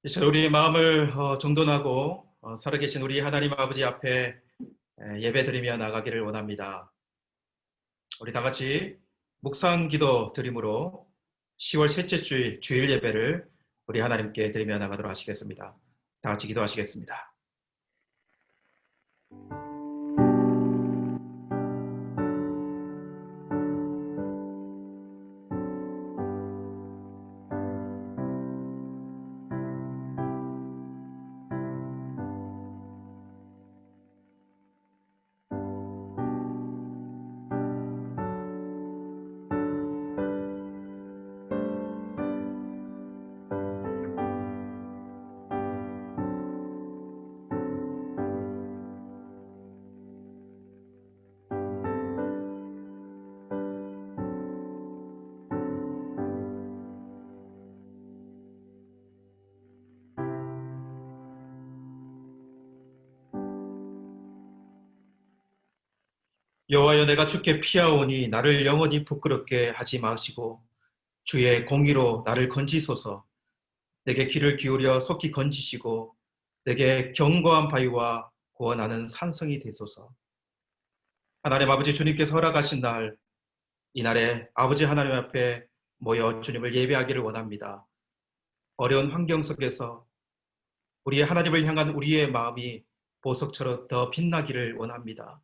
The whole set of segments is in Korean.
이제 우리 마음을 정돈하고 살아계신 우리 하나님 아버지 앞에 예배드리며 나가기를 원합니다. 우리 다 같이 묵상 기도 드림으로 10월 셋째 주일 예배를 우리 하나님께 드리며 나가도록 하시겠습니다. 다 같이 기도하시겠습니다. 여호와여, 내가 주께 피하오니 나를 영원히 부끄럽게 하지 마시고 주의 공의로 나를 건지소서. 내게 귀를 기울여 속히 건지시고 내게 견고한 바위와 구원하는 산성이 되소서. 하나님 아버지, 주님께서 허락하신 날, 이날에 아버지 하나님 앞에 모여 주님을 예배하기를 원합니다. 어려운 환경 속에서 우리 하나님을 향한 우리의 마음이 보석처럼 더 빛나기를 원합니다.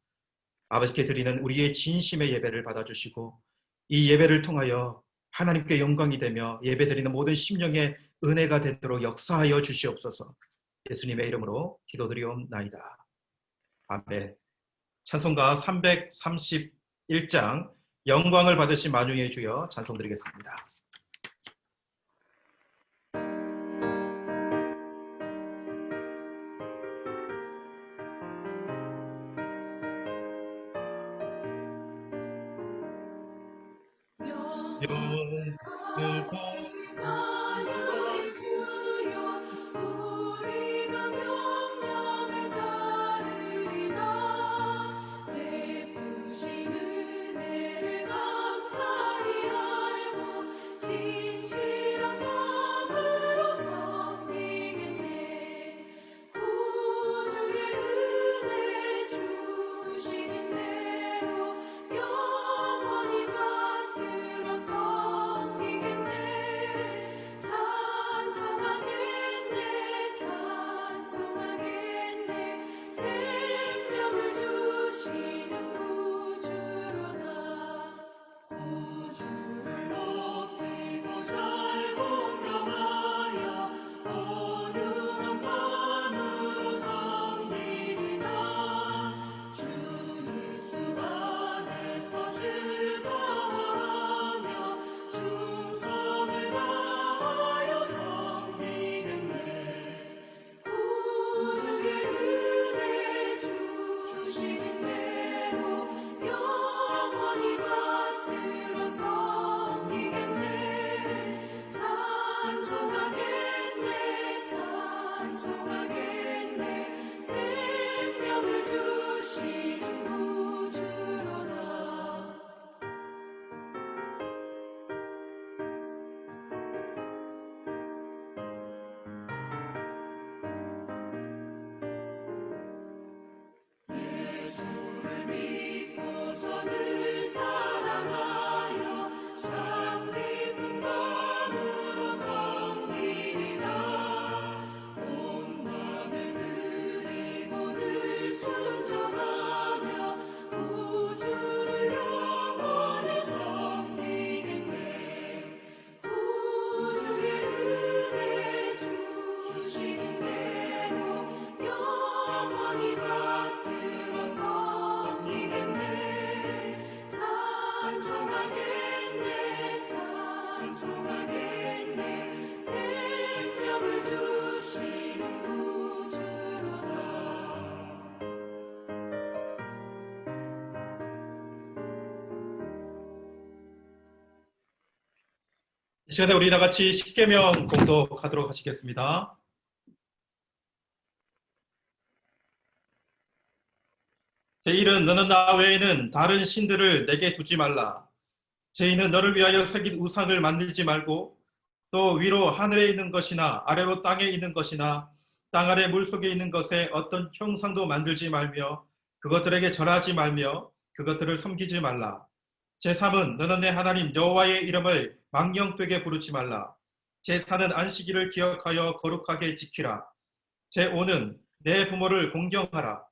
아버지께 드리는 우리의 진심의 예배를 받아주시고 이 예배를 통하여 하나님께 영광이 되며 예배드리는 모든 심령의 은혜가 되도록 역사하여 주시옵소서. 예수님의 이름으로 기도드리옵나이다. 아멘. 찬송가 331장 영광을 받으신 만유의 주여 찬송드리겠습니다. 영을 이 시간에 우리 다 같이 십계명 공독하도록 하시겠습니다. 제1은 너는 나 외에는 다른 신들을 내게 두지 말라. 제2는 너를 위하여 새긴 우상을 만들지 말고 또 위로 하늘에 있는 것이나 아래로 땅에 있는 것이나 땅 아래 물속에 있는 것에 어떤 형상도 만들지 말며 그것들에게 절하지 말며 그것들을 섬기지 말라. 제3은 너는 내 하나님 여호와의 이름을 망령되게 부르지 말라. 제4는 안식일을 기억하여 거룩하게 지키라. 제5는 내 부모를 공경하라.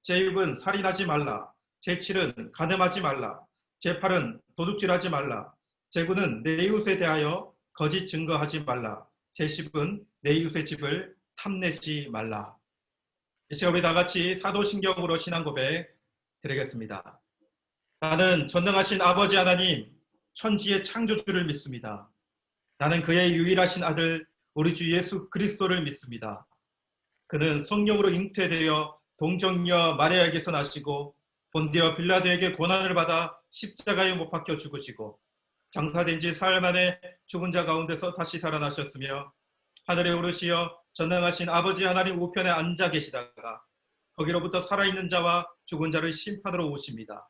제6은 살인하지 말라. 제7은 간음하지 말라. 제8은 도둑질하지 말라. 제9는 내 이웃에 대하여 거짓 증거하지 말라. 제10은 내 이웃의 집을 탐내지 말라. 이 시간 우리 다 같이 사도신경으로 신앙 고백 드리겠습니다. 나는 전능하신 아버지 하나님, 천지의 창조주를 믿습니다. 나는 그의 유일하신 아들, 우리 주 예수 그리스도를 믿습니다. 그는 성령으로 잉태되어 동정녀 마리아에게서 나시고 본디어 빌라도에게 고난을 받아 십자가에 못 박혀 죽으시고 장사된 지 사흘 만에 죽은 자 가운데서 다시 살아나셨으며 하늘에 오르시어 전능하신 아버지 하나님 우편에 앉아 계시다가 거기로부터 살아있는 자와 죽은 자를 심판으로 오십니다.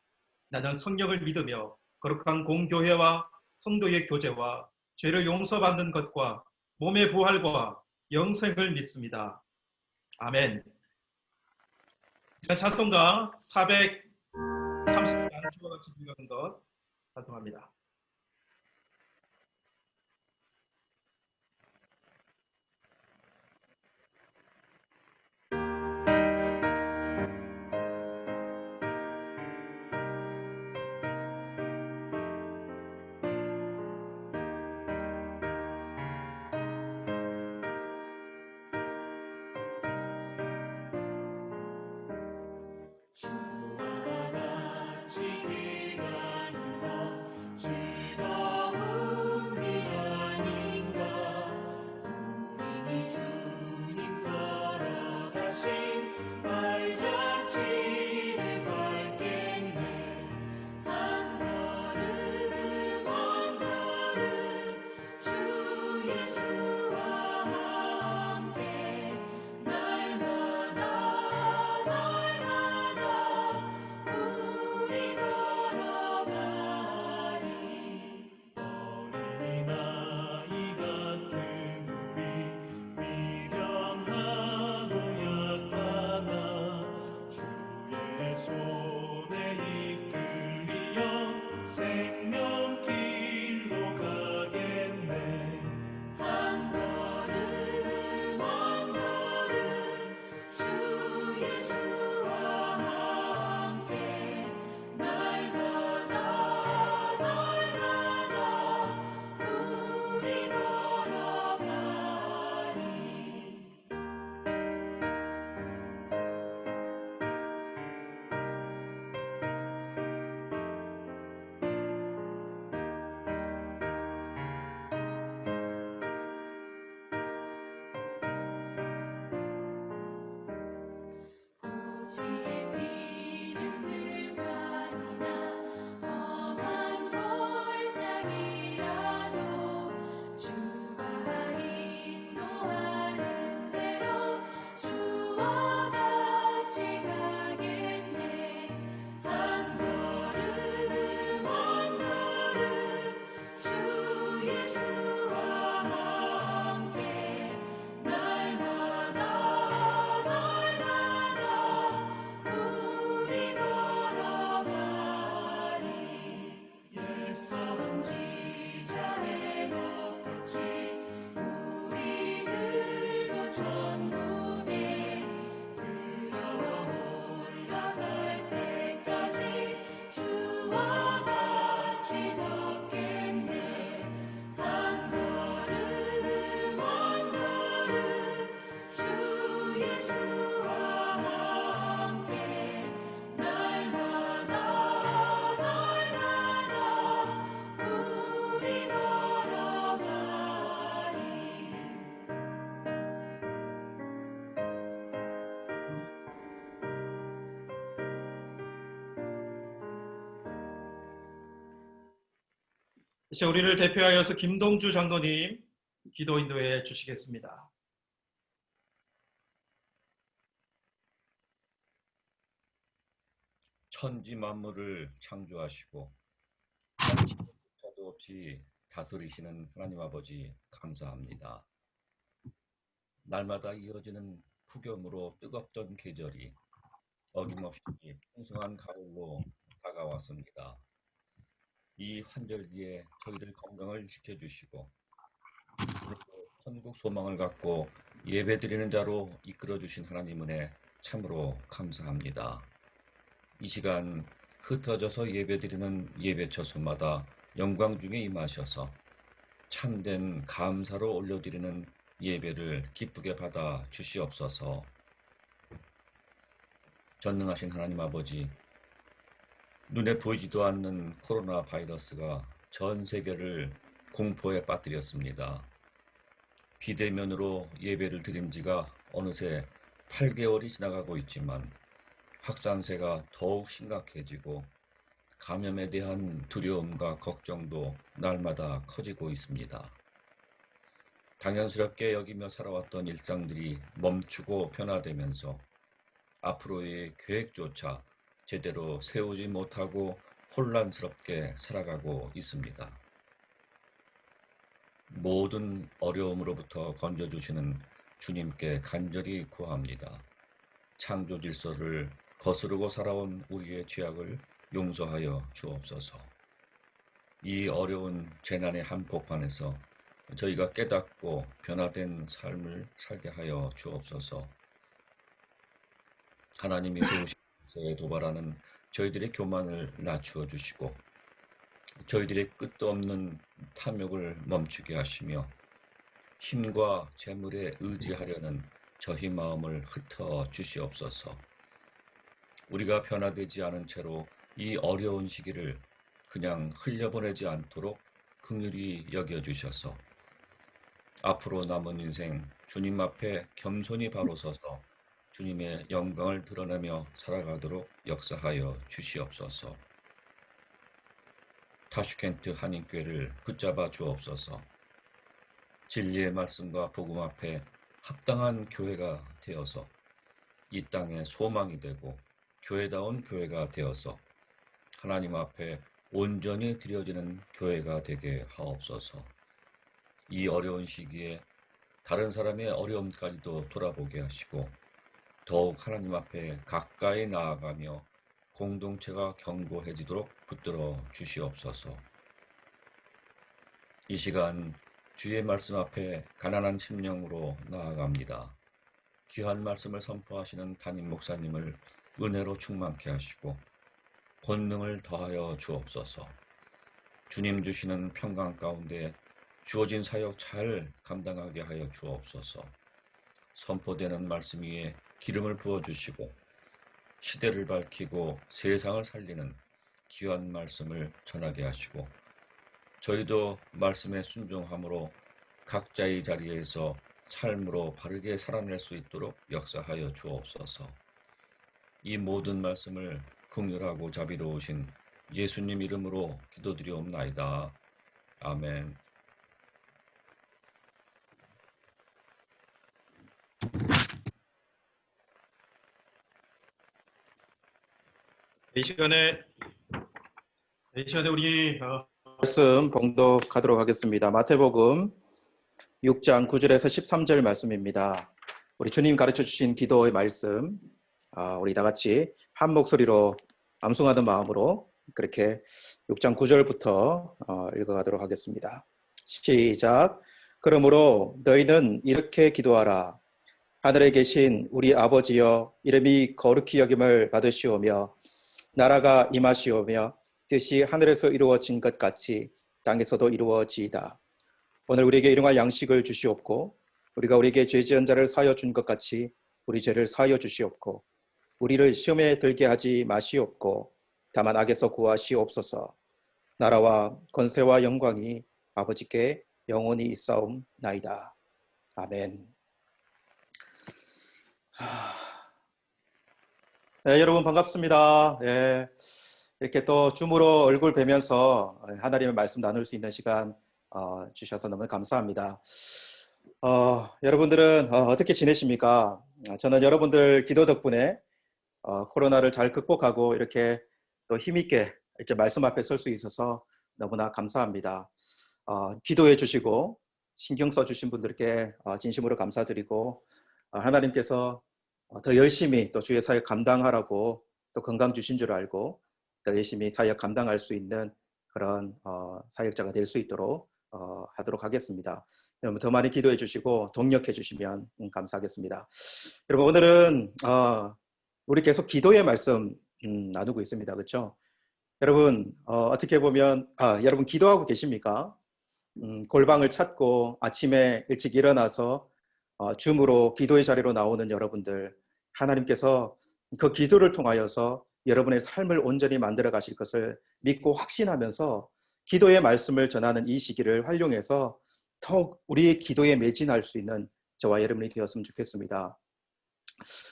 나는 성령을 믿으며 거룩한 공교회와 성도의 교제와 죄를 용서받는 것과 몸의 부활과 영생을 믿습니다. 아멘. 찬송가 430장 주와 같이 불리는 것 찬송합니다. 이제 우리를 대표하여서 김동주 장로님 기도 인도해 주시겠습니다. 천지 만물을 창조하시고 한치도 없이 다스리시는 하나님 아버지 감사합니다. 날마다 이어지는 폭염으로 뜨겁던 계절이 어김없이 풍성한 가을로 다가왔습니다. 이 환절기에 저희들 건강을 지켜주시고 오늘도 천국 소망을 갖고 예배드리는 자로 이끌어주신 하나님 은혜 참으로 감사합니다. 이 시간 흩어져서 예배드리는 예배처소마다 영광 중에 임하셔서 참된 감사로 올려드리는 예배를 기쁘게 받아 주시옵소서. 전능하신 하나님 아버지, 눈에 보이지도 않는 코로나 바이러스가 전 세계를 공포에 빠뜨렸습니다. 비대면으로 예배를 드린 지가 어느새 8개월이 지나가고 있지만 확산세가 더욱 심각해지고 감염에 대한 두려움과 걱정도 날마다 커지고 있습니다. 당연스럽게 여기며 살아왔던 일상들이 멈추고 변화되면서 앞으로의 계획조차 제대로 세우지 못하고 혼란스럽게 살아가고 있습니다. 모든 어려움으로부터 건져주시는 주님께 간절히 구합니다. 창조 질서를 거스르고 살아온 우리의 죄악을 용서하여 주옵소서. 이 어려운 재난의 한복판에서 저희가 깨닫고 변화된 삶을 살게 하여 주옵소서. 하나님이 세우신 질서에 도발하는 저희들의 교만을 낮추어 주시고 저희들의 끝도 없는 탐욕을 멈추게 하시며 힘과 재물에 의지하려는 저희 마음을 흩어 주시옵소서. 우리가 변화되지 않은 채로 이 어려운 시기를 그냥 흘려보내지 않도록 긍휼히 여겨주셔서 앞으로 남은 인생 주님 앞에 겸손히 바로 서서 주님의 영광을 드러내며 살아가도록 역사하여 주시옵소서. 타슈켄트 한인교회를 붙잡아 주옵소서. 진리의 말씀과 복음 앞에 합당한 교회가 되어서 이 땅에 소망이 되고 교회다운 교회가 되어서 하나님 앞에 온전히 드려지는 교회가 되게 하옵소서. 이 어려운 시기에 다른 사람의 어려움까지도 돌아보게 하시고 더욱 하나님 앞에 가까이 나아가며 공동체가 견고해지도록 붙들어 주시옵소서. 이 시간 주의 말씀 앞에 가난한 심령으로 나아갑니다. 귀한 말씀을 선포하시는 담임 목사님을 은혜로 충만케 하시고 권능을 더하여 주옵소서. 주님 주시는 평강 가운데 주어진 사역 잘 감당하게 하여 주옵소서. 선포되는 말씀 위에 기름을 부어주시고 시대를 밝히고 세상을 살리는 귀한 말씀을 전하게 하시고 저희도 말씀에 순종함으로 각자의 자리에서 삶으로 바르게 살아낼 수 있도록 역사하여 주옵소서. 이 모든 말씀을 긍휼하고 자비로우신 예수님 이름으로 기도드리옵나이다. 아멘. 이 시간에 우리 말씀 봉독하도록 하겠습니다. 마태복음 6장 9절에서 13절 말씀입니다. 우리 주님 가르쳐 주신 기도의 말씀, 우리 다 같이 한 목소리로 암송하는 마음으로 그렇게 6장 9절부터 읽어가도록 하겠습니다. 시작. 그러므로 너희는 이렇게 기도하라. 하늘에 계신 우리 아버지여, 이름이 거룩히 여김을 받으시오며 나라가 임하시오며 뜻이 하늘에서 이루어진 것 같이 땅에서도 이루어지이다. 오늘 우리에게 일용할 양식을 주시옵고 우리가 우리에게 죄 지은 자를 사하여 준 것 같이 우리 죄를 사하여 주시옵고 우리를 시험에 들게 하지 마시옵고 다만 악에서 구하시옵소서. 나라와 권세와 영광이 아버지께 영원히 있사옵나이다. 아멘. 네, 여러분 반갑습니다. 네, 이렇게 또 줌으로 얼굴 뵈면서 하나님의 말씀 나눌 수 있는 시간 주셔서 너무 감사합니다. 여러분들은 어떻게 지내십니까? 저는 여러분들 기도 덕분에 코로나를 잘 극복하고 이렇게 또 힘있게 이제 말씀 앞에 설 수 있어서 너무나 감사합니다. 기도해 주시고 신경 써 주신 분들께 진심으로 감사드리고 하나님께서 더 열심히 또 주의 사역 감당하라고 또 건강 주신 줄 알고 더 열심히 사역 감당할 수 있는 그런 사역자가 될 수 있도록 하도록 하겠습니다. 여러분 더 많이 기도해 주시고 동력해 주시면 감사하겠습니다. 여러분 오늘은 우리 계속 기도의 말씀 나누고 있습니다. 그렇죠? 여러분 어떻게 보면 여러분 기도하고 계십니까? 골방을 찾고 아침에 일찍 일어나서 줌으로 기도의 자리로 나오는 여러분들, 하나님께서 그 기도를 통하여서 여러분의 삶을 온전히 만들어 가실 것을 믿고 확신하면서 기도의 말씀을 전하는 이 시기를 활용해서 더욱 우리의 기도에 매진할 수 있는 저와 여러분이 되었으면 좋겠습니다.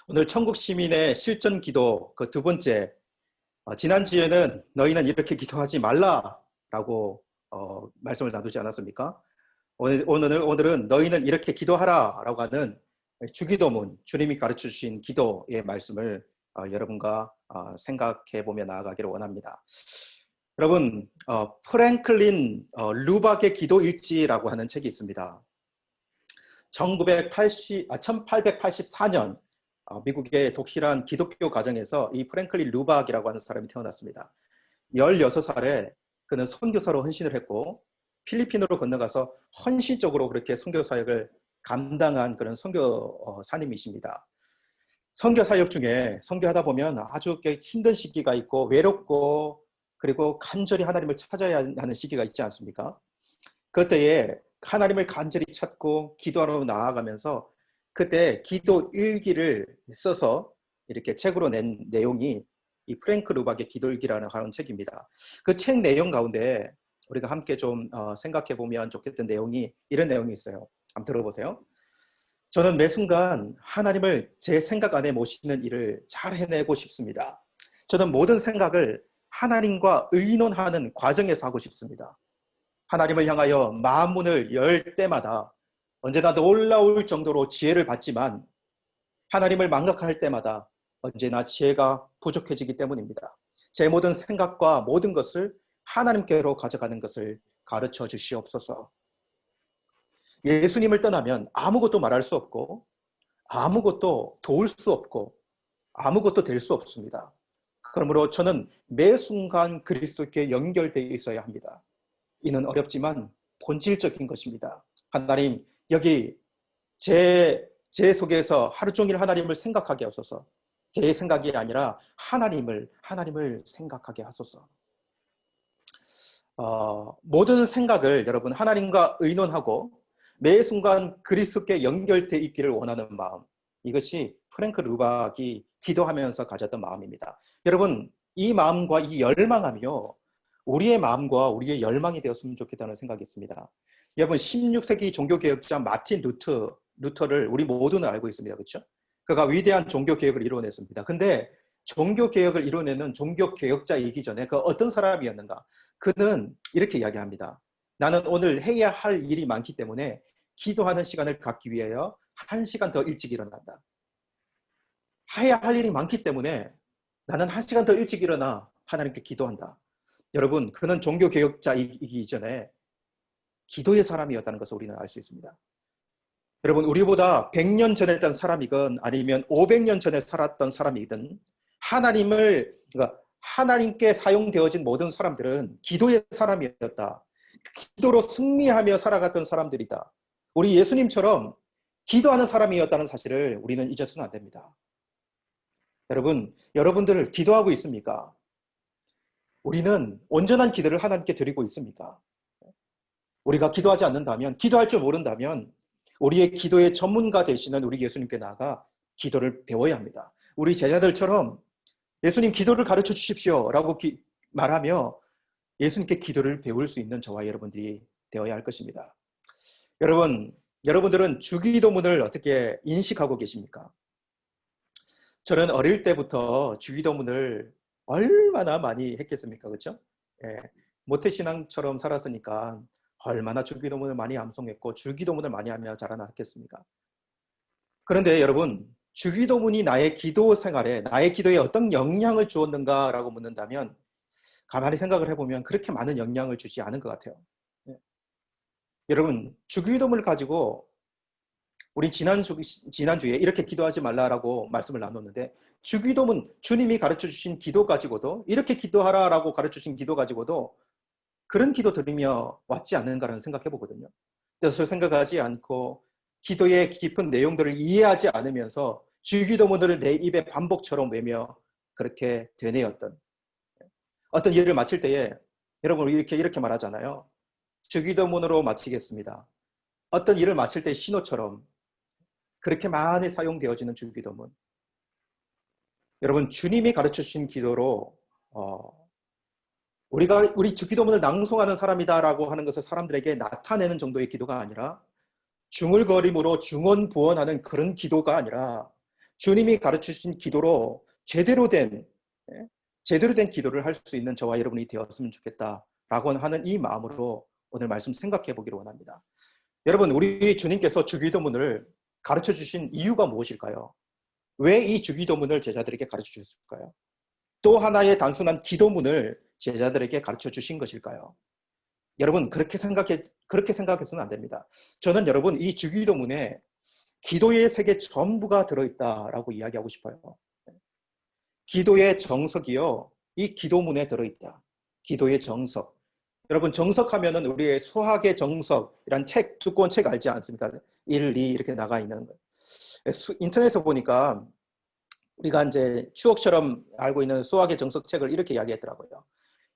오늘 천국 시민의 실전 기도 그 두 번째, 지난주에는 너희는 이렇게 기도하지 말라라고 말씀을 나누지 않았습니까? 오늘은 너희는 이렇게 기도하라라고 하는 주기도문, 주님이 가르쳐 주신 기도의 말씀을 여러분과 생각해 보며 나아가기를 원합니다. 여러분, 프랭클린 루박의 기도 일지라고 하는 책이 있습니다. 1884년 미국의 독실한 기독교 가정에서 이 프랭클린 루박이라고 하는 사람이 태어났습니다. 16살에 그는 선교사로 헌신을 했고 필리핀으로 건너가서 헌신적으로 그렇게 선교 사역을 감당한 그런 선교사님이십니다. 선교 사역 중에 선교하다 보면 아주 힘든 시기가 있고 외롭고 그리고 간절히 하나님을 찾아야 하는 시기가 있지 않습니까? 그때에 하나님을 간절히 찾고 기도하러 나아가면서 그때 기도 일기를 써서 이렇게 책으로 낸 내용이 이 프랭크 루박의 기도일기라는 하는 책입니다. 그 책 내용 가운데 우리가 함께 좀 생각해 보면 좋겠던 내용이 이런 내용이 있어요. 한번 들어보세요. 저는 매 순간 하나님을 제 생각 안에 모시는 일을 잘 해내고 싶습니다. 저는 모든 생각을 하나님과 의논하는 과정에서 하고 싶습니다. 하나님을 향하여 마음문을 열 때마다 언제나 놀라울 정도로 지혜를 받지만 하나님을 망각할 때마다 언제나 지혜가 부족해지기 때문입니다. 제 모든 생각과 모든 것을 하나님께로 가져가는 것을 가르쳐 주시옵소서. 예수님을 떠나면 아무것도 말할 수 없고 아무것도 도울 수 없고 아무것도 될 수 없습니다. 그러므로 저는 매 순간 그리스도께 연결되어 있어야 합니다. 이는 어렵지만 본질적인 것입니다. 하나님, 여기 제 속에서 하루 종일 하나님을 생각하게 하소서. 제 생각이 아니라 하나님을 생각하게 하소서. 모든 생각을 여러분 하나님과 의논하고 매 순간 그리스도께 연결되어 있기를 원하는 마음, 이것이 프랭크 루박이 기도하면서 가졌던 마음입니다. 여러분 이 마음과 이 열망하며 우리의 마음과 우리의 열망이 되었으면 좋겠다는 생각이 있습니다. 여러분 16세기 종교개혁자 마틴 루터를 우리 모두는 알고 있습니다. 그렇죠? 그가 위대한 종교개혁을 이루어냈습니다. 근데 종교개혁을 이루어내는 종교개혁자이기 전에 그 어떤 사람이었는가? 그는 이렇게 이야기합니다. 나는 오늘 해야 할 일이 많기 때문에 기도하는 시간을 갖기 위하여 1시간 더 일찍 일어난다. 해야 할 일이 많기 때문에 나는 1시간 더 일찍 일어나 하나님께 기도한다. 여러분, 그는 종교개혁자이기 전에 기도의 사람이었다는 것을 우리는 알 수 있습니다. 여러분, 우리보다 100년 전에 살았던 사람이건 아니면 500년 전에 살았던 사람이든 그러니까 하나님께 사용되어진 모든 사람들은 기도의 사람이었다. 기도로 승리하며 살아갔던 사람들이다. 우리 예수님처럼 기도하는 사람이었다는 사실을 우리는 잊어서는 안 됩니다. 여러분, 여러분들 기도하고 있습니까? 우리는 온전한 기도를 하나님께 드리고 있습니까? 우리가 기도하지 않는다면, 기도할 줄 모른다면 우리의 기도의 전문가 되시는 우리 예수님께 나아가 기도를 배워야 합니다. 우리 제자들처럼 예수님 기도를 가르쳐 주십시오 라고 말하며 예수님께 기도를 배울 수 있는 저와 여러분들이 되어야 할 것입니다. 여러분들은 주기도문을 어떻게 인식하고 계십니까? 저는 어릴 때부터 주기도문을 얼마나 많이 했겠습니까? 그렇죠? 모태신앙처럼 살았으니까 얼마나 주기도문을 많이 암송했고 주기도문을 많이 하며 자라났겠습니까? 그런데 여러분, 주기도문이 나의 기도 생활에, 나의 기도에 어떤 영향을 주었는가라고 묻는다면 가만히 생각을 해보면 그렇게 많은 영향을 주지 않은 것 같아요. 여러분, 주기도문을 가지고 우리 지난주에 이렇게 기도하지 말라라고 말씀을 나눴는데, 주기도문, 주님이 가르쳐 주신 기도 가지고도, 이렇게 기도하라라고 가르쳐 주신 기도 가지고도 그런 기도 드리며 왔지 않는가라는 생각해 보거든요. 그래서 생각하지 않고 기도의 깊은 내용들을 이해하지 않으면서 주기도문을 내 입에 반복처럼 외며 그렇게 되뇌었던, 어떤 일을 마칠 때에 여러분 우리 이렇게 말하잖아요. 주기도문으로 마치겠습니다. 어떤 일을 마칠 때 신호처럼 그렇게 많이 사용되어지는 주기도문. 여러분, 주님이 가르쳐 주신 기도로 우리 주기도문을 낭송하는 사람이다라고 하는 것을 사람들에게 나타내는 정도의 기도가 아니라, 중얼거림으로 중언부언하는 그런 기도가 아니라, 주님이 가르쳐 주신 기도로 제대로 된 기도를 할 수 있는 저와 여러분이 되었으면 좋겠다라고 하는 이 마음으로 오늘 말씀 생각해 보기를 원합니다. 여러분, 우리 주님께서 주기도문을 가르쳐 주신 이유가 무엇일까요? 왜 이 주기도문을 제자들에게 가르쳐 주셨을까요? 또 하나의 단순한 기도문을 제자들에게 가르쳐 주신 것일까요? 여러분, 그렇게 생각해서는 안 됩니다. 저는 여러분, 이 주기도문에 기도의 세계 전부가 들어있다라고 이야기하고 싶어요. 기도의 정석이요, 이 기도문에 들어있다. 기도의 정석. 여러분, 정석하면은 우리의 수학의 정석이란 책, 두꺼운 책 알지 않습니까? 1, 2 이렇게 나가 있는 거. 인터넷에서 보니까 우리가 이제 추억처럼 알고 있는 수학의 정석 책을 이렇게 이야기했더라고요.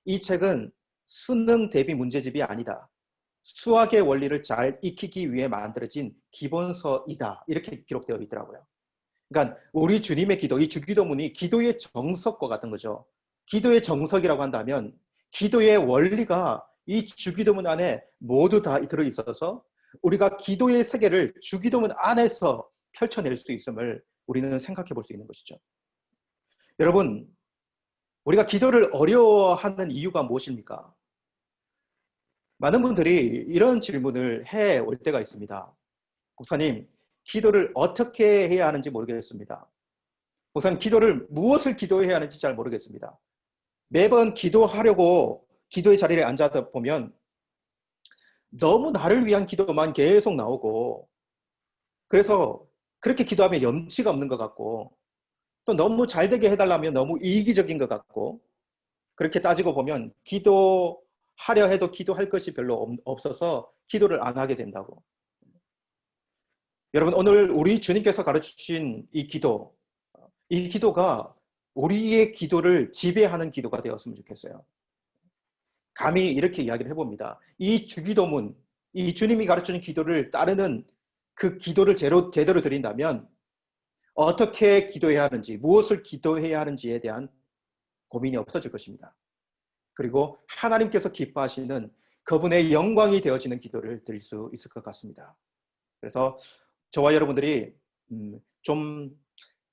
이 책은 수능 대비 문제집이 아니다. 수학의 원리를 잘 익히기 위해 만들어진 기본서이다. 이렇게 기록되어 있더라고요. 그러니까 우리 주님의 기도, 이 주기도문이 기도의 정석과 같은 거죠. 기도의 정석이라고 한다면 기도의 원리가 이 주기도문 안에 모두 다 들어있어서 우리가 기도의 세계를 주기도문 안에서 펼쳐낼 수 있음을 우리는 생각해 볼 수 있는 것이죠. 여러분, 우리가 기도를 어려워하는 이유가 무엇입니까? 많은 분들이 이런 질문을 해 올 때가 있습니다. 목사님, 기도를 어떻게 해야 하는지 모르겠습니다. 목사님, 무엇을 기도해야 하는지 잘 모르겠습니다. 매번 기도하려고 기도의 자리에 앉아다 보면 너무 나를 위한 기도만 계속 나오고, 그래서 그렇게 기도하면 염치가 없는 것 같고, 또 너무 잘 되게 해달라면 너무 이기적인 것 같고, 그렇게 따지고 보면 기도하려 해도 기도할 것이 별로 없어서 기도를 안 하게 된다고. 여러분, 오늘 우리 주님께서 가르치신 이 기도가 우리의 기도를 지배하는 기도가 되었으면 좋겠어요. 감히 이렇게 이야기를 해봅니다. 이 주기도문, 이 주님이 가르치는 기도를 따르는 그 기도를 제대로 드린다면 어떻게 기도해야 하는지, 무엇을 기도해야 하는지에 대한 고민이 없어질 것입니다. 그리고 하나님께서 기뻐하시는 그분의 영광이 되어지는 기도를 드릴 수 있을 것 같습니다. 그래서 저와 여러분들이 좀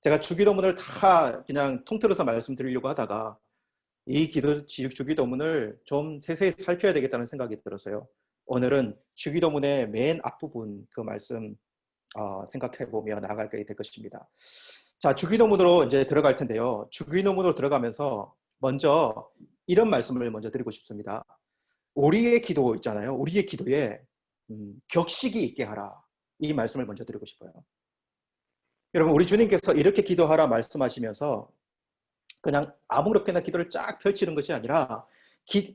제가 주기도문을 다 그냥 통틀어서 말씀드리려고 하다가 이 주기도문을 좀 세세히 살펴야 되겠다는 생각이 들었어요. 오늘은 주기도문의 맨 앞부분 그 말씀 생각해보며 나아가게 될 것입니다. 자, 주기도문으로 이제 들어갈 텐데요. 주기도문으로 들어가면서 먼저 이런 말씀을 먼저 드리고 싶습니다. 우리의 기도 있잖아요. 우리의 기도에 격식이 있게 하라. 이 말씀을 먼저 드리고 싶어요. 여러분, 우리 주님께서 이렇게 기도하라 말씀하시면서 그냥 아무렇게나 기도를 쫙 펼치는 것이 아니라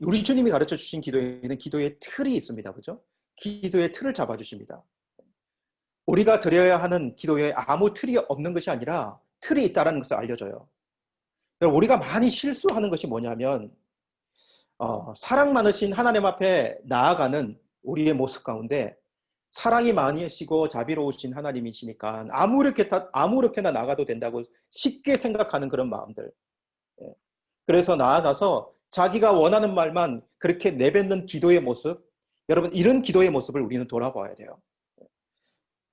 우리 주님이 가르쳐 주신 기도에는 기도의 틀이 있습니다. 그죠? 기도의 틀을 잡아주십니다. 우리가 드려야 하는 기도에 아무 틀이 없는 것이 아니라 틀이 있다는 것을 알려줘요. 우리가 많이 실수하는 것이 뭐냐면 사랑 많으신 하나님 앞에 나아가는 우리의 모습 가운데 사랑이 많으시고 자비로우신 하나님이시니까 아무렇게나 나가도 된다고 쉽게 생각하는 그런 마음들. 그래서 나아가서 자기가 원하는 말만 그렇게 내뱉는 기도의 모습, 여러분, 이런 기도의 모습을 우리는 돌아봐야 돼요.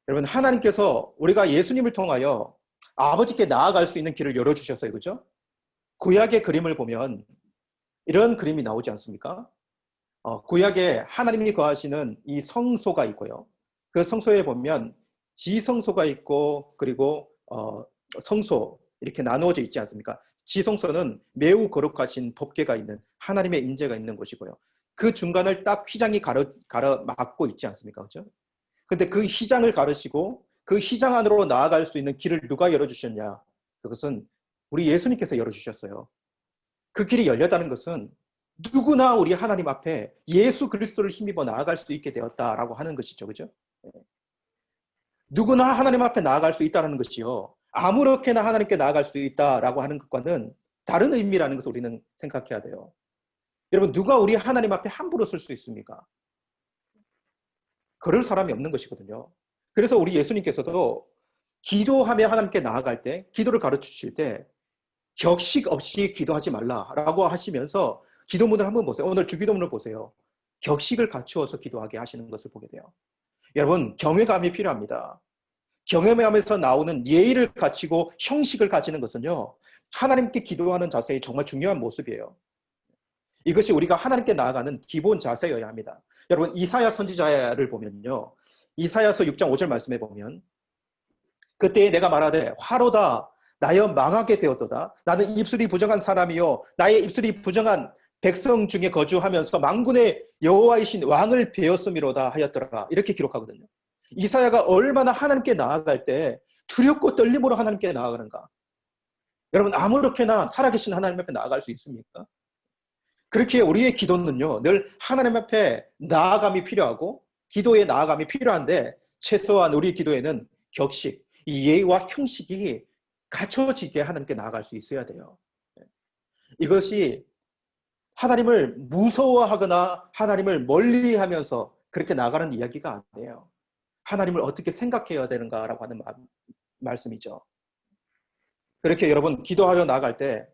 여러분, 하나님께서 우리가 예수님을 통하여 아버지께 나아갈 수 있는 길을 열어주셨어요. 그죠? 구약의 그림을 보면 이런 그림이 나오지 않습니까? 구약에 하나님이 거하시는 이 성소가 있고요. 그 성소에 보면 지성소가 있고, 그리고 성소 이렇게 나누어져 있지 않습니까? 지성소는 매우 거룩하신 법궤가 있는 하나님의 임재가 있는 곳이고요. 그 중간을 딱 휘장이 가로 막고 있지 않습니까? 그렇죠? 근데 그 휘장을 가르시고 그 휘장 안으로 나아갈 수 있는 길을 누가 열어주셨냐? 그것은 우리 예수님께서 열어주셨어요. 그 길이 열렸다는 것은 누구나 우리 하나님 앞에 예수 그리스도를 힘입어 나아갈 수 있게 되었다라고 하는 것이죠. 그죠? 누구나 하나님 앞에 나아갈 수 있다는 것이요. 아무렇게나 하나님께 나아갈 수 있다라고 하는 것과는 다른 의미라는 것을 우리는 생각해야 돼요. 여러분, 누가 우리 하나님 앞에 함부로 설 수 있습니까? 그럴 사람이 없는 것이거든요. 그래서 우리 예수님께서도 기도하며 하나님께 나아갈 때, 기도를 가르쳐 주실 때 격식 없이 기도하지 말라라고 하시면서 기도문을 한번 보세요. 오늘 주기도문을 보세요. 격식을 갖추어서 기도하게 하시는 것을 보게 돼요. 여러분, 경외감이 필요합니다. 경외감에서 나오는 예의를 갖추고 형식을 가지는 것은요, 하나님께 기도하는 자세의 정말 중요한 모습이에요. 이것이 우리가 하나님께 나아가는 기본 자세여야 합니다. 여러분, 이사야 선지자를 보면요, 이사야서 6장 5절 말씀해 보면, 그때 내가 말하되 화로다 나여 망하게 되었도다. 나는 입술이 부정한 사람이요 나의 입술이 부정한 백성 중에 거주하면서 만군의 여호와이신 왕을 배웠음이로다 하였더라. 이렇게 기록하거든요. 이사야가 얼마나 하나님께 나아갈 때 두렵고 떨림으로 하나님께 나아가는가. 여러분, 아무렇게나 살아계신 하나님 앞에 나아갈 수 있습니까? 그렇게 우리의 기도는요, 늘 하나님 앞에 나아감이 필요하고 기도의 나아감이 필요한데, 최소한 우리 기도에는 격식, 이 예의와 형식이 갖춰지게 하나님께 나아갈 수 있어야 돼요. 이것이 하나님을 무서워하거나 하나님을 멀리하면서 그렇게 나아가는 이야기가 아니에요. 하나님을 어떻게 생각해야 되는가라고 하는 말씀이죠. 그렇게 여러분, 기도하러 나아갈 때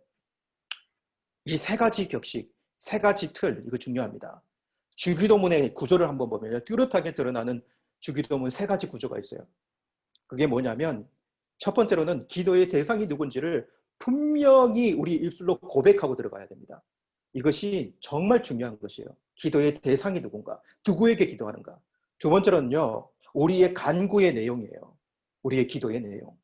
이 세 가지 격식, 세 가지 틀, 이거 중요합니다. 주기도문의 구조를 한번 보면 뚜렷하게 드러나는 주기도문 세 가지 구조가 있어요. 그게 뭐냐면, 첫 번째로는 기도의 대상이 누군지를 분명히 우리 입술로 고백하고 들어가야 됩니다. 이것이 정말 중요한 것이에요. 기도의 대상이 누군가, 누구에게 기도하는가. 두 번째로는요, 우리의 간구의 내용이에요. 우리의 기도의 내용.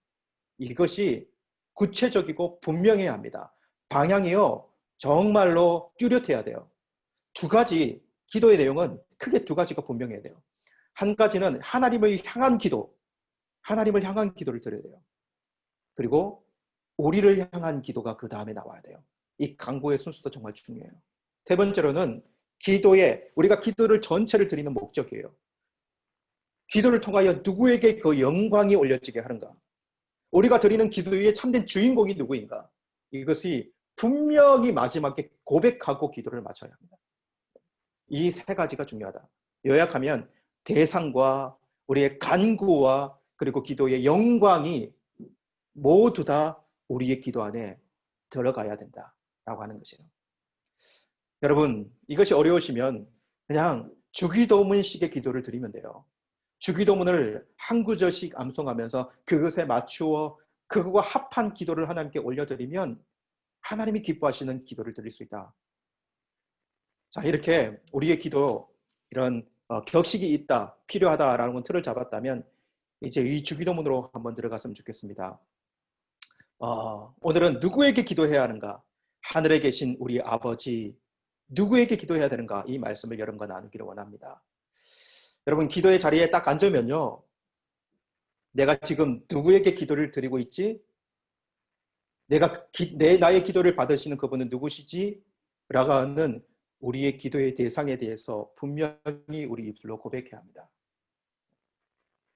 이것이 구체적이고 분명해야 합니다. 방향이요, 정말로 뚜렷해야 돼요. 두 가지, 기도의 내용은 크게 두 가지가 분명해야 돼요. 한 가지는 하나님을 향한 기도, 하나님을 향한 기도를 드려야 돼요. 그리고 우리를 향한 기도가 그 다음에 나와야 돼요. 이 간구의 순서도 정말 중요해요. 세 번째로는 기도에, 우리가 기도를 전체를 드리는 목적이에요. 기도를 통하여 누구에게 그 영광이 올려지게 하는가? 우리가 드리는 기도의 참된 주인공이 누구인가? 이것이 분명히 마지막에 고백하고 기도를 마쳐야 합니다. 이 세 가지가 중요하다. 요약하면 대상과 우리의 간구와 그리고 기도의 영광이 모두 다 우리의 기도 안에 들어가야 된다라고 하는 것이에요. 여러분, 이것이 어려우시면 그냥 주기도문식의 기도를 드리면 돼요. 주기도문을 한 구절씩 암송하면서 그것에 맞추어 그것과 합한 기도를 하나님께 올려드리면 하나님이 기뻐하시는 기도를 드릴 수 있다. 자, 이렇게 우리의 기도, 이런 격식이 있다, 필요하다라는 틀을 잡았다면 이제 이 주기도문으로 한번 들어갔으면 좋겠습니다. 오늘은 누구에게 기도해야 하는가? 하늘에 계신 우리 아버지, 누구에게 기도해야 되는가? 이 말씀을 여러분과 나누기를 원합니다. 여러분, 기도의 자리에 딱 앉으면요, 내가 지금 누구에게 기도를 드리고 있지? 나의 기도를 받으시는 그분은 누구시지? 라고 하는 우리의 기도의 대상에 대해서 분명히 우리 입술로 고백해야 합니다.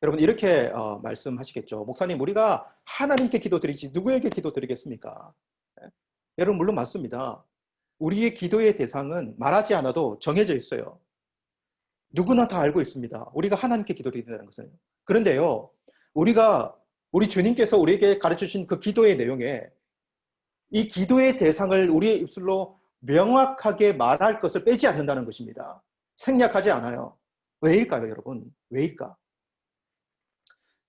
여러분, 이렇게 말씀하시겠죠. 목사님, 우리가 하나님께 기도드리지 누구에게 기도드리겠습니까? 여러분, 물론 맞습니다. 우리의 기도의 대상은 말하지 않아도 정해져 있어요. 누구나 다 알고 있습니다. 우리가 하나님께 기도드린다는 것은. 그런데요, 우리 주님께서 우리에게 가르쳐주신 그 기도의 내용에 이 기도의 대상을 우리의 입술로 명확하게 말할 것을 빼지 않는다는 것입니다. 생략하지 않아요. 왜일까요, 여러분? 왜일까?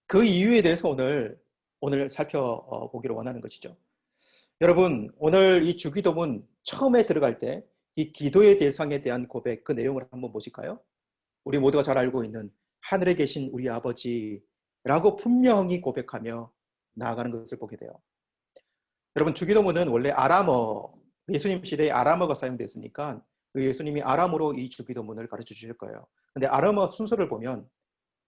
그 이유에 대해서 오늘 살펴보기를 원하는 것이죠. 여러분, 오늘 이 주기도문 처음에 들어갈 때 이 기도의 대상에 대한 고백, 그 내용을 한번 보실까요? 우리 모두가 잘 알고 있는 하늘에 계신 우리 아버지라고 분명히 고백하며 나아가는 것을 보게 돼요. 여러분, 주기도문은 원래 아람어, 예수님 시대에 아람어가 사용됐으니까 그 예수님이 아람어로 이 주기도문을 가르쳐 주실 거예요. 근데 아람어 순서를 보면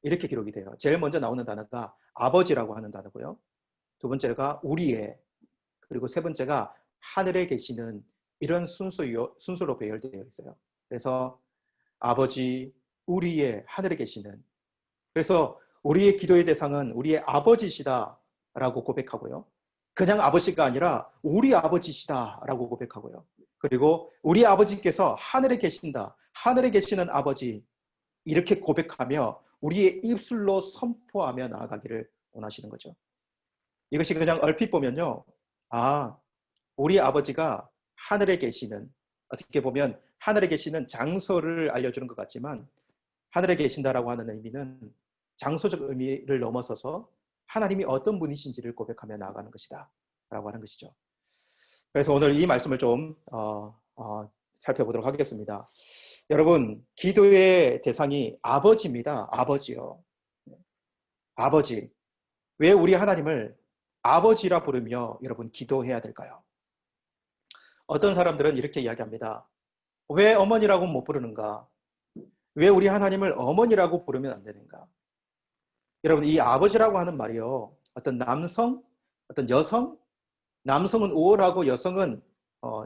이렇게 기록이 돼요. 제일 먼저 나오는 단어가 아버지라고 하는 단어고요. 두 번째가 우리의, 그리고 세 번째가 하늘에 계시는, 이런 순서로 배열되어 있어요. 그래서 아버지, 우리의, 하늘에 계시는. 그래서 우리의 기도의 대상은 우리의 아버지시다라고 고백하고요. 그냥 아버지가 아니라 우리 아버지시다라고 고백하고요. 그리고 우리 아버지께서 하늘에 계신다, 하늘에 계시는 아버지, 이렇게 고백하며 우리의 입술로 선포하며 나아가기를 원하시는 거죠. 이것이 그냥 얼핏 보면요, 아, 우리 아버지가 하늘에 계시는, 어떻게 보면 하늘에 계시는 장소를 알려주는 것 같지만, 하늘에 계신다라고 하는 의미는 장소적 의미를 넘어서서 하나님이 어떤 분이신지를 고백하며 나아가는 것이다 라고 하는 것이죠. 그래서 오늘 이 말씀을 좀 살펴보도록 하겠습니다. 여러분, 기도의 대상이 아버지입니다. 아버지요. 아버지. 왜 우리 하나님을 아버지라 부르며 여러분 기도해야 될까요? 어떤 사람들은 이렇게 이야기합니다. 왜 어머니라고 못 부르는가? 왜 우리 하나님을 어머니라고 부르면 안 되는가? 여러분, 이 아버지라고 하는 말이요, 어떤 남성, 어떤 여성, 남성은 우월하고 여성은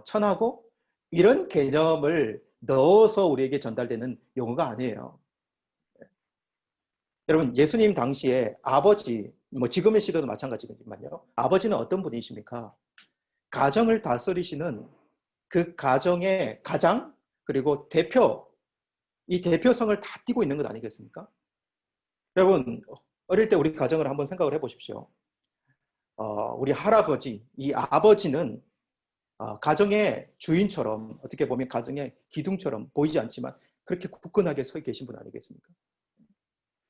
천하고, 이런 개념을 넣어서 우리에게 전달되는 용어가 아니에요. 여러분, 예수님 당시에 아버지, 지금의 시대도 마찬가지지만요, 아버지는 어떤 분이십니까? 가정을 다스리시는 그 가정의 가장, 그리고 대표, 이 대표성을 다 띠고 있는 것 아니겠습니까? 여러분, 어릴 때 우리 가정을 한번 생각을 해보십시오. 우리 할아버지, 이 아버지는 가정의 주인처럼, 어떻게 보면 가정의 기둥처럼 보이지 않지만 그렇게 굳건하게 서 계신 분 아니겠습니까?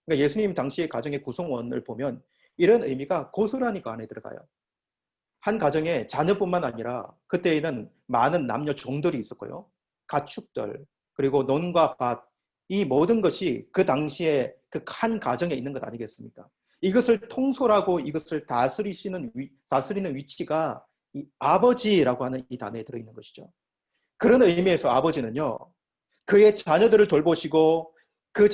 그러니까 예수님 당시의 가정의 구성원을 보면 이런 의미가 고스란히 그 안에 들어가요. 한 가정에 자녀뿐만 아니라 그때에는 많은 남녀 종들이 있었고요. 가축들, 그리고 논과 밭, 이 모든 것이 그 당시에 그 한 가정에 있는 것 아니겠습니까? 이것을 통솔하고 이것을 다스리는 위치가 이 아버지라고 하는 이 단어에 들어있는 것이죠. 그런 의미에서 아버지는요, 그의 자녀들을 돌보시고 그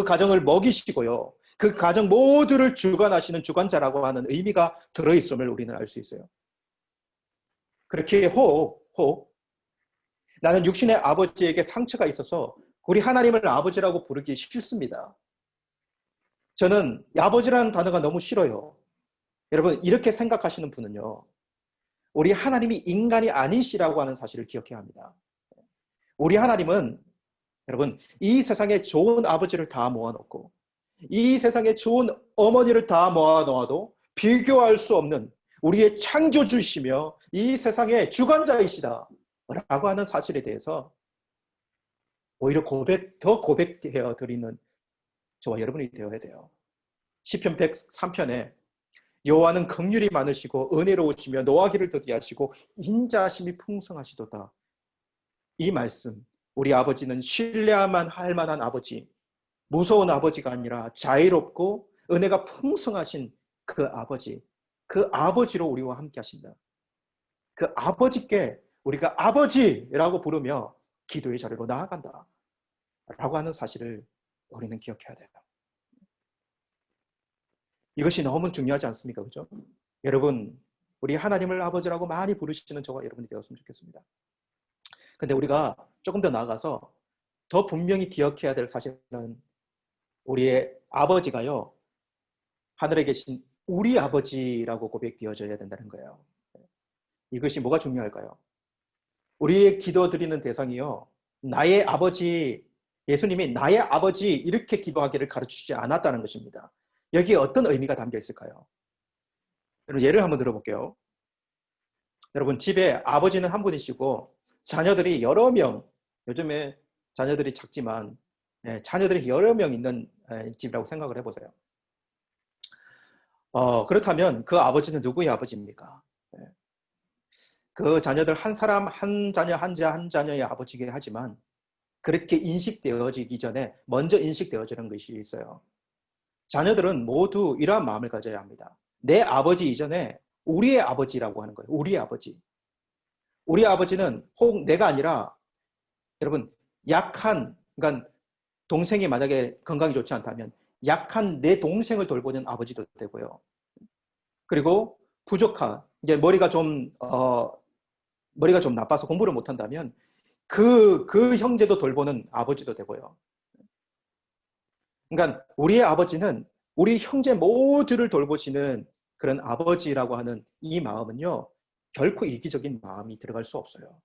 가정을 먹이시고요, 그 가정 모두를 주관하시는 주관자라고 하는 의미가 들어있음을 우리는 알 수 있어요. 그렇게 혹 나는 육신의 아버지에게 상처가 있어서 우리 하나님을 아버지라고 부르기 싫습니다. 저는 아버지라는 단어가 너무 싫어요. 여러분, 이렇게 생각하시는 분은요, 우리 하나님이 인간이 아니시라고 하는 사실을 기억해야 합니다. 우리 하나님은 여러분, 이 세상에 좋은 아버지를 다 모아놓고 이 세상에 좋은 어머니를 다 모아놓아도 비교할 수 없는 우리의 창조주시며 이 세상의 주관자이시다 라고 하는 사실에 대해서 오히려 더 고백되어 드리는 저와 여러분이 되어야 돼요. 시편 103편에 여호와는 긍휼이 많으시고 은혜로우시며 노하기를 더디하시고 인자하심이 풍성하시도다. 이 말씀, 우리 아버지는 신뢰만 할 만한 아버지, 무서운 아버지가 아니라 자유롭고 은혜가 풍성하신 그 아버지로 우리와 함께 하신다. 그 아버지께 우리가 아버지라고 부르며 기도의 자리로 나아간다 라고 하는 사실을 우리는 기억해야 돼요. 이것이 너무 중요하지 않습니까? 그죠? 여러분, 우리 하나님을 아버지라고 많이 부르시는 저와 여러분이 되었으면 좋겠습니다. 근데 우리가 조금 더 나아가서 더 분명히 기억해야 될 사실은 우리의 아버지가요, 하늘에 계신 우리 아버지라고 고백되어져야 된다는 거예요. 이것이 뭐가 중요할까요? 우리의 기도 드리는 대상이요, 나의 아버지, 예수님이 나의 아버지 이렇게 기도하기를 가르치지 않았다는 것입니다. 여기에 어떤 의미가 담겨 있을까요? 여러분, 예를 한번 들어볼게요. 여러분, 집에 아버지는 한 분이시고 자녀들이 여러 명, 요즘에 자녀들이 작지만 자녀들이 여러 명 있는 집이라고 생각을 해보세요. 그렇다면 그 아버지는 누구의 아버지입니까? 그 자녀들 한 사람, 한 자녀, 한 자녀의 아버지이긴 하지만 그렇게 인식되어지기 전에 먼저 인식되어지는 것이 있어요. 자녀들은 모두 이러한 마음을 가져야 합니다. 내 아버지 이전에 우리의 아버지라고 하는 거예요. 우리의 아버지. 우리 아버지는 혹 내가 아니라 여러분, 그러니까 동생이 만약에 건강이 좋지 않다면 약한 내 동생을 돌보는 아버지도 되고요. 그리고 이제 머리가 좀 나빠서 공부를 못한다면 그 형제도 돌보는 아버지도 되고요. 그러니까 우리의 아버지는 우리 형제 모두를 돌보시는 그런 아버지라고 하는 이 마음은요, 결코 이기적인 마음이 들어갈 수 없어요.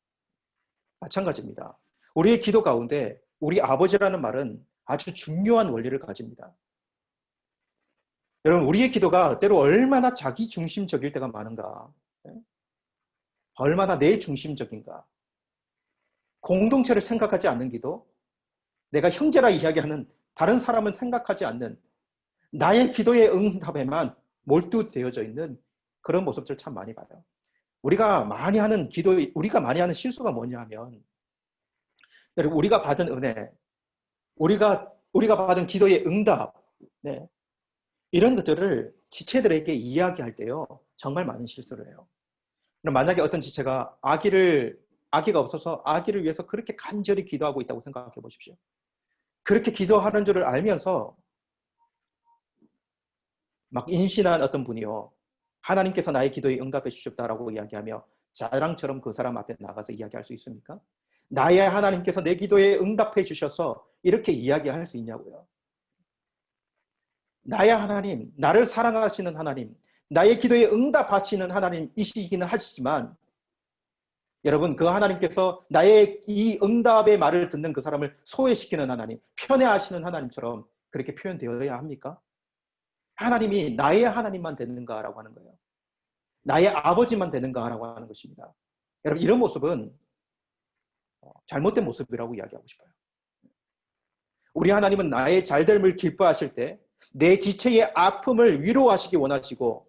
마찬가지입니다. 우리의 기도 가운데 우리 아버지라는 말은 아주 중요한 원리를 가집니다. 여러분, 우리의 기도가 때로 얼마나 자기 중심적일 때가 많은가, 얼마나 내 중심적인가, 공동체를 생각하지 않는 기도, 내가 형제라 이야기하는 다른 사람은 생각하지 않는 나의 기도의 응답에만 몰두되어져 있는 그런 모습들 참 많이 봐요. 우리가 많이 하는 실수가 뭐냐 하면, 여러분, 우리가 받은 은혜, 우리가 받은 기도의 응답, 네, 이런 것들을 지체들에게 이야기할 때요, 정말 많은 실수를 해요. 만약에 어떤 지체가 아기가 없어서 아기를 위해서 그렇게 간절히 기도하고 있다고 생각해 보십시오. 그렇게 기도하는 줄을 알면서 막 임신한 어떤 분이요, 하나님께서 나의 기도에 응답해 주셨다라고 이야기하며 자랑처럼 그 사람 앞에 나가서 이야기할 수 있습니까? 나의 하나님께서 내 기도에 응답해 주셔서 이렇게 이야기할 수 있냐고요. 나의 하나님, 나를 사랑하시는 하나님, 나의 기도에 응답하시는 하나님이시기는 하시지만, 여러분, 그 하나님께서 나의 이 응답의 말을 듣는 그 사람을 소외시키는 하나님, 편애하시는 하나님처럼 그렇게 표현되어야 합니까? 하나님이 나의 하나님만 되는가라고 하는 거예요. 나의 아버지만 되는가라고 하는 것입니다. 여러분, 이런 모습은 잘못된 모습이라고 이야기하고 싶어요. 우리 하나님은 나의 잘됨을 기뻐하실 때 내 지체의 아픔을 위로하시기 원하시고,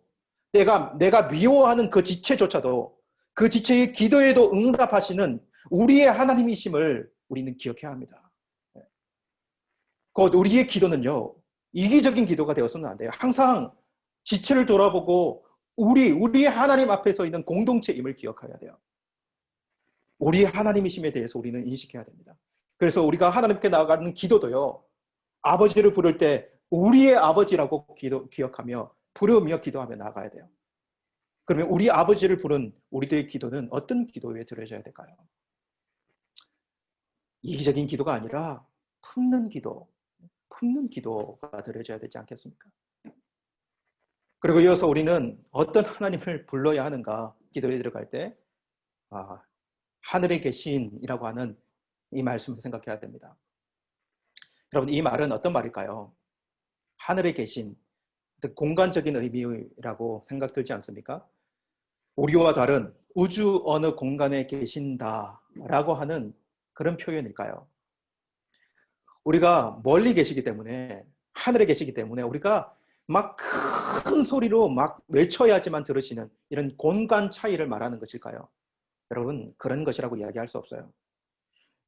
내가 미워하는 그 지체조차도 그 지체의 기도에도 응답하시는 우리의 하나님이심을 우리는 기억해야 합니다. 곧 우리의 기도는요, 이기적인 기도가 되어서는 안 돼요. 항상 지체를 돌아보고 우리의 하나님 앞에 서 있는 공동체임을 기억해야 돼요. 우리의 하나님이심에 대해서 우리는 인식해야 됩니다. 그래서 우리가 하나님께 나아가는 기도도요, 아버지를 부를 때 우리의 아버지라고 기억하며 부르며 기도하며 나가야 돼요. 그러면 우리 아버지를 부른 우리들의 기도는 어떤 기도에 들어져야 될까요? 이기적인 기도가 아니라 품는 기도가 들어져야 되지 않겠습니까? 그리고 이어서 우리는 어떤 하나님을 불러야 하는가, 기도에 들어갈 때 하늘에 계신이라고 하는 이 말씀을 생각해야 됩니다. 여러분, 이 말은 어떤 말일까요? 하늘에 계신, 공간적인 의미라고 생각 들지 않습니까? 우리와 다른 우주 어느 공간에 계신다라고 하는 그런 표현일까요? 우리가 멀리 계시기 때문에, 하늘에 계시기 때문에 우리가 막 큰 소리로 막 외쳐야지만 들으시는 이런 공간 차이를 말하는 것일까요? 여러분, 그런 것이라고 이야기할 수 없어요.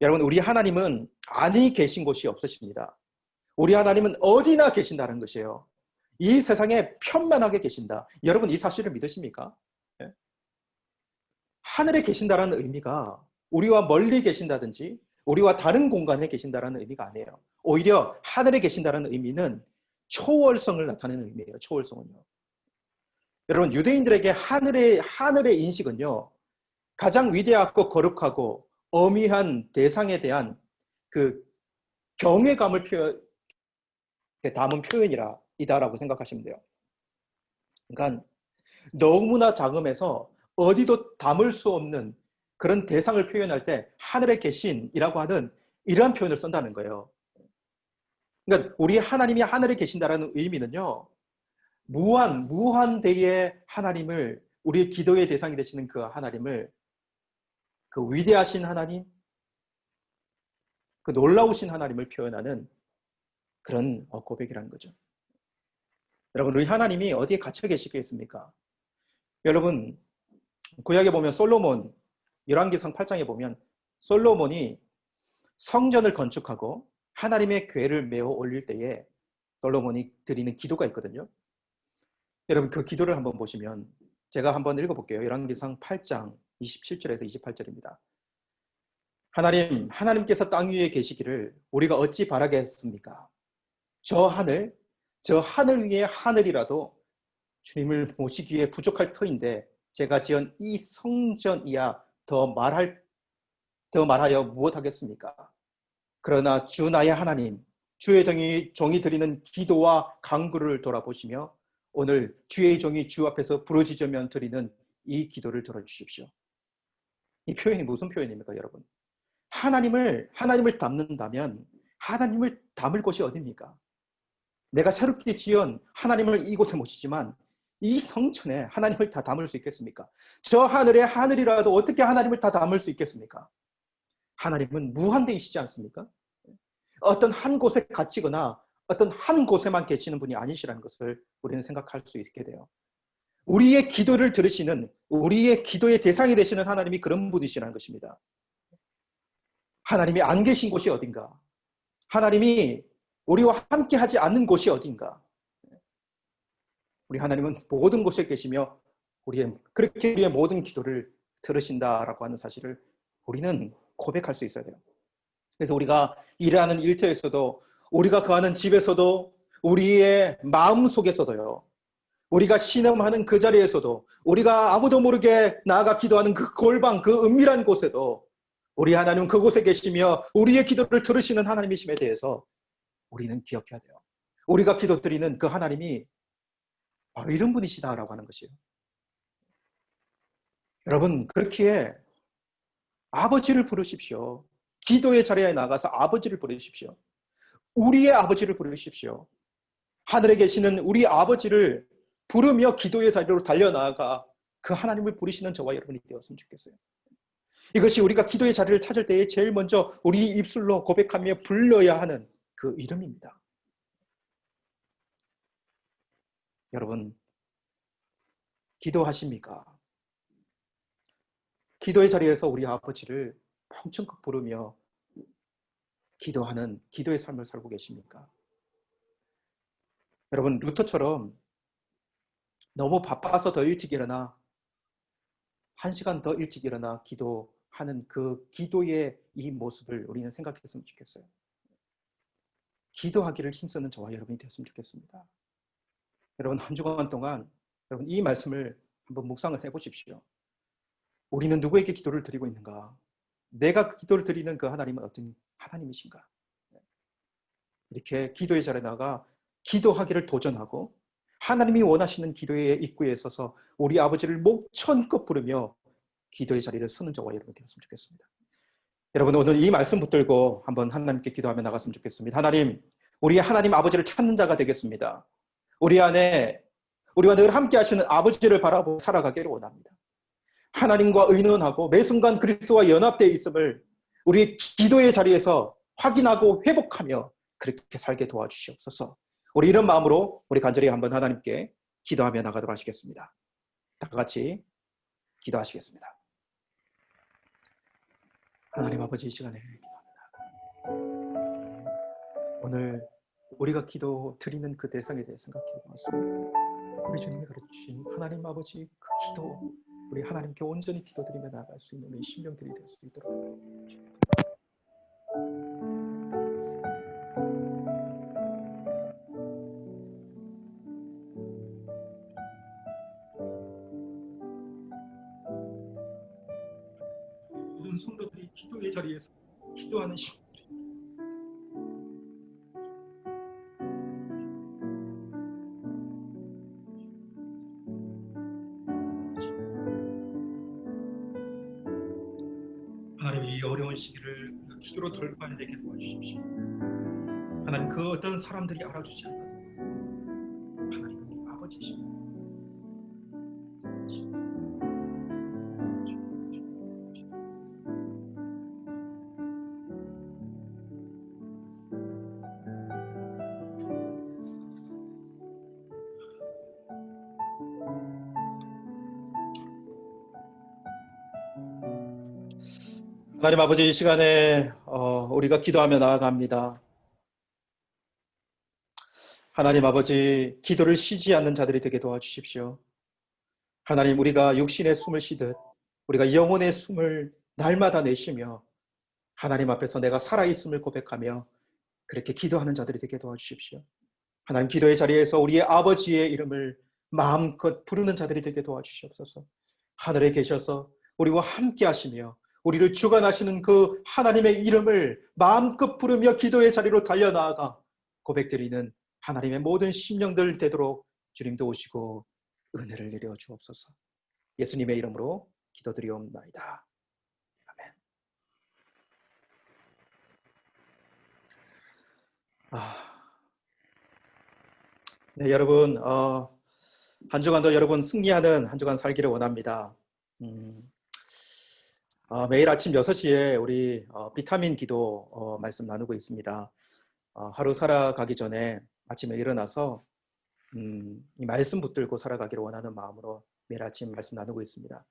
여러분, 우리 하나님은 안이 계신 곳이 없으십니다. 우리 하나님은 어디나 계신다는 것이에요. 이 세상에 편만하게 계신다. 여러분, 이 사실을 믿으십니까? 예? 하늘에 계신다는 의미가 우리와 멀리 계신다든지 우리와 다른 공간에 계신다는 의미가 아니에요. 오히려 하늘에 계신다는 의미는 초월성을 나타내는 의미예요. 초월성은요. 여러분, 유대인들에게 하늘의 인식은요, 가장 위대하고 거룩하고 어미한 대상에 대한 그 경외감을 담은 표현이다라고 생각하시면 돼요. 그러니까 너무나 작음해서 어디도 담을 수 없는 그런 대상을 표현할 때 하늘에 계신이라고 하는 이러한 표현을 쓴다는 거예요. 그러니까 우리 하나님이 하늘에 계신다라는 의미는요, 무한대의 하나님을, 우리의 기도의 대상이 되시는 그 하나님을, 그 위대하신 하나님, 그 놀라우신 하나님을 표현하는 그런 고백이라는 거죠. 여러분, 우리 하나님이 어디에 갇혀 계시겠습니까? 여러분, 구약에 보면 솔로몬, 열왕기상 8장에 보면 솔로몬이 성전을 건축하고 하나님의 궤를 메어 올릴 때에 솔로몬이 드리는 기도가 있거든요. 여러분, 그 기도를 한번 보시면, 제가 한번 읽어볼게요. 열왕기상 8장 27절에서 28절입니다. 하나님께서 땅 위에 계시기를 우리가 어찌 바라겠습니까? 저 하늘 위의 하늘이라도 주님을 모시기에 부족할 터인데 제가 지은 이 성전이야 더 말하여 무엇하겠습니까? 그러나 주 나의 하나님, 주의 종이 드리는 기도와 간구를 돌아보시며 오늘 주의 종이 주 앞에서 부르짖으며 드리는 이 기도를 들어주십시오. 이 표현이 무슨 표현입니까, 여러분? 하나님을 담는다면 하나님을 담을 곳이 어디입니까? 내가 새롭게 지은 하나님을 이곳에 모시지만 이 성전에 하나님을 다 담을 수 있겠습니까? 저 하늘의 하늘이라도 어떻게 하나님을 다 담을 수 있겠습니까? 하나님은 무한대이시지 않습니까? 어떤 한 곳에 갇히거나 어떤 한 곳에만 계시는 분이 아니시라는 것을 우리는 생각할 수 있게 돼요. 우리의 기도를 들으시는, 우리의 기도의 대상이 되시는 하나님이 그런 분이시라는 것입니다. 하나님이 안 계신 곳이 어딘가? 하나님이 우리와 함께 하지 않는 곳이 어딘가? 우리 하나님은 모든 곳에 계시며 그렇게 우리의 모든 기도를 들으신다라고 하는 사실을 우리는 고백할 수 있어야 돼요. 그래서 우리가 일하는 일터에서도, 우리가 거하는 집에서도, 우리의 마음 속에서도요, 우리가 신음하는 그 자리에서도, 우리가 아무도 모르게 나아가 기도하는 그 골방, 그 은밀한 곳에도 우리 하나님은 그곳에 계시며 우리의 기도를 들으시는 하나님이심에 대해서 우리는 기억해야 돼요. 우리가 기도드리는 그 하나님이 바로 이런 분이시다라고 하는 것이에요. 여러분, 그렇기에 아버지를 부르십시오. 기도의 자리에 나가서 아버지를 부르십시오. 우리의 아버지를 부르십시오. 하늘에 계시는 우리 아버지를 부르며 기도의 자리로 달려나가 그 하나님을 부르시는 저와 여러분이 되었으면 좋겠어요. 이것이 우리가 기도의 자리를 찾을 때에 제일 먼저 우리 입술로 고백하며 불러야 하는 그 이름입니다. 여러분, 기도하십니까? 기도의 자리에서 우리 아버지를 펑청껏 부르며 기도하는 기도의 삶을 살고 계십니까? 여러분, 루터처럼 너무 바빠서 더 일찍 일어나 1시간 더 일찍 일어나 기도하는 그 기도의 이 모습을 우리는 생각했으면 좋겠어요. 기도하기를 힘쓰는 저와 여러분이 되었으면 좋겠습니다. 여러분, 한 주간 동안 여러분 이 말씀을 한번 묵상을 해보십시오. 우리는 누구에게 기도를 드리고 있는가? 내가 그 기도를 드리는 그 하나님은 어떤 하나님이신가? 이렇게 기도의 자리에 나가 기도하기를 도전하고 하나님이 원하시는 기도의 입구에 서서 우리 아버지를 목천껏 부르며 기도의 자리를 서는 저와 여러분 되었으면 좋겠습니다. 여러분, 오늘 이 말씀 붙들고 한번 하나님께 기도하며 나갔으면 좋겠습니다. 하나님, 우리 하나님 아버지를 찾는 자가 되겠습니다. 우리 안에 우리와 늘 함께 하시는 아버지를 바라보고 살아가기를 원합니다. 하나님과 의논하고 매 순간 그리스도와 연합되어 있음을 우리 기도의 자리에서 확인하고 회복하며 그렇게 살게 도와주시옵소서. 우리 이런 마음으로 우리 간절히 한번 하나님께 기도하며 나가도록 하시겠습니다. 다 같이 기도하시겠습니다. 하나님 아버지, 이 시간에 기도합니다. 오늘 우리가 기도 드리는 그 대상에 대해 생각해 보았습니다. 우리 주님이 가르치신 하나님 아버지 그 기도, 우리 하나님께 온전히 기도드리며 나아갈 수 있는 우리 심령들이 될 수 있도록 모든 성도들이 기도의 자리에서 기도하는 심 하나님, 이 어려운 시기를 기도로 돌파해내게 도와주십시오. 하나님, 그 어떤 사람들이 알아주지 않는 하나님 아버지십니다. 하나님 아버지, 이 시간에 우리가 기도하며 나아갑니다. 하나님 아버지, 기도를 쉬지 않는 자들이 되게 도와주십시오. 하나님, 우리가 육신의 숨을 쉬듯 우리가 영혼의 숨을 날마다 내쉬며 하나님 앞에서 내가 살아있음을 고백하며 그렇게 기도하는 자들이 되게 도와주십시오. 하나님, 기도의 자리에서 우리의 아버지의 이름을 마음껏 부르는 자들이 되게 도와주시옵소서. 하늘에 계셔서 우리와 함께 하시며 우리를 주관하시는 그 하나님의 이름을 마음껏 부르며 기도의 자리로 달려나아가 고백드리는 하나님의 모든 심령들 되도록 주님도 오시고 은혜를 내려 주옵소서. 예수님의 이름으로 기도드리옵나이다. 아멘. 네, 여러분, 한 주간도 여러분 승리하는 한 주간 살기를 원합니다. 매일 아침 6시에 우리 비타민 기도 말씀 나누고 있습니다. 하루 살아가기 전에 아침에 일어나서 이 말씀 붙들고 살아가기를 원하는 마음으로 매일 아침 말씀 나누고 있습니다.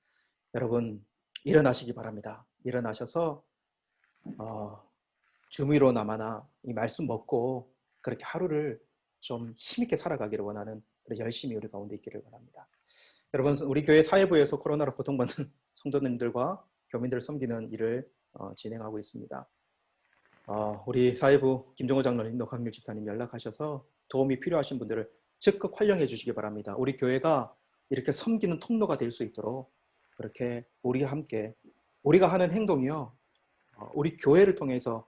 여러분, 일어나시기 바랍니다. 일어나셔서 주미로나마나 이 말씀 먹고 그렇게 하루를 좀 힘있게 살아가기를 원하는 그런 열심히 우리 가운데 있기를 원합니다. 여러분, 우리 교회 사회부에서 코로나로 고통받는 성도님들과 교민들을 섬기는 일을 진행하고 있습니다. 우리 사회부 김정호 장로님, 노광률 집사님 연락하셔서 도움이 필요하신 분들을 적극 활용해 주시기 바랍니다. 우리 교회가 이렇게 섬기는 통로가 될 수 있도록 그렇게 우리가 함께, 우리가 하는 행동이요, 우리 교회를 통해서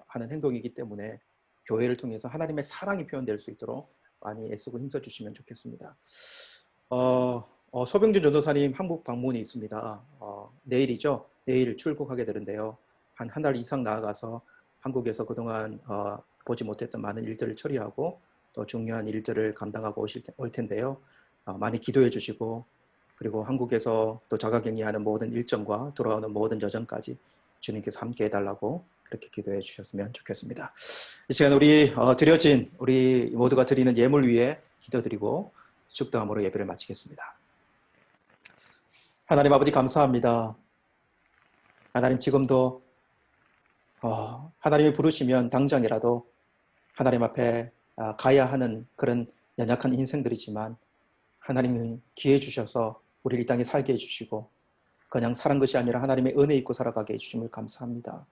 하는 행동이기 때문에 교회를 통해서 하나님의 사랑이 표현될 수 있도록 많이 애쓰고 힘써주시면 좋겠습니다. 서병준 전도사님 한국 방문이 있습니다. 내일이죠. 내일 출국하게 되는데요. 한 달 이상 나아가서 한국에서 그동안 보지 못했던 많은 일들을 처리하고 또 중요한 일들을 감당하고 올 텐데요. 많이 기도해 주시고, 그리고 한국에서 또 자가격리하는 모든 일정과 돌아오는 모든 여정까지 주님께서 함께 해달라고 그렇게 기도해 주셨으면 좋겠습니다. 이 시간 우리 모두가 드리는 예물 위에 기도드리고 축도함으로 예배를 마치겠습니다. 하나님 아버지, 감사합니다. 하나님, 지금도 하나님이 부르시면 당장이라도 하나님 앞에 가야 하는 그런 연약한 인생들이지만 하나님이 기회 주셔서 우리를 이 땅에 살게 해주시고 그냥 사는 것이 아니라 하나님의 은혜 있고 살아가게 해주심을 감사합니다.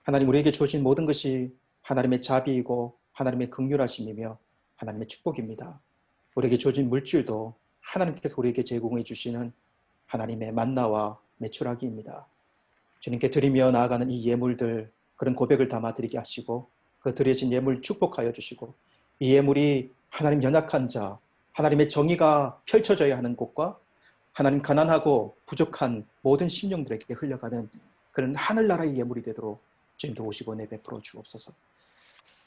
하나님, 우리에게 주신 모든 것이 하나님의 자비이고 하나님의 긍휼하심이며 하나님의 축복입니다. 우리에게 주어진 물질도 하나님께서 우리에게 제공해 주시는 하나님의 만나와 메추라기입니다. 주님께 드리며 나아가는 이 예물들, 그런 고백을 담아 드리게 하시고 그 드려진 예물 축복하여 주시고 이 예물이 하나님 연약한 자, 하나님의 정의가 펼쳐져야 하는 곳과 하나님 가난하고 부족한 모든 심령들에게 흘러가는 그런 하늘나라의 예물이 되도록 주님도 오시고 내베풀어 주옵소서.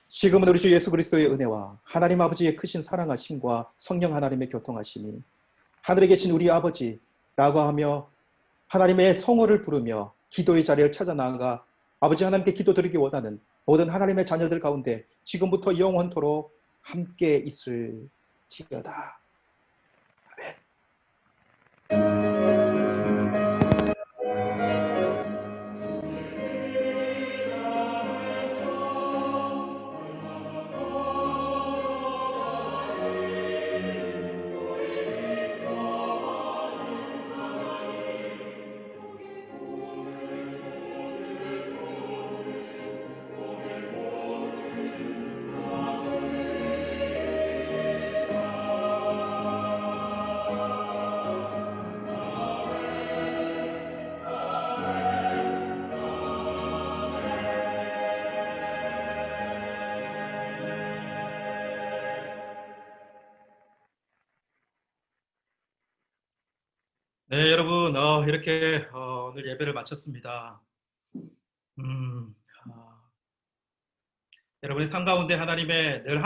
지금은 우리 주 예수 그리스도의 은혜와 하나님 아버지의 크신 사랑하심과 성령 하나님의 교통하심이 하늘에 계신 우리 아버지라고 하며 하나님의 성호를 부르며 기도의 자리를 찾아 나아가 아버지 하나님께 기도드리기 원하는 모든 하나님의 자녀들 가운데 지금부터 영원토록 함께 있을지어다. 아멘. 네, 여러분, 이렇게 오늘 예배를 마쳤습니다. 여러분의 삶 가운데 하나님의 늘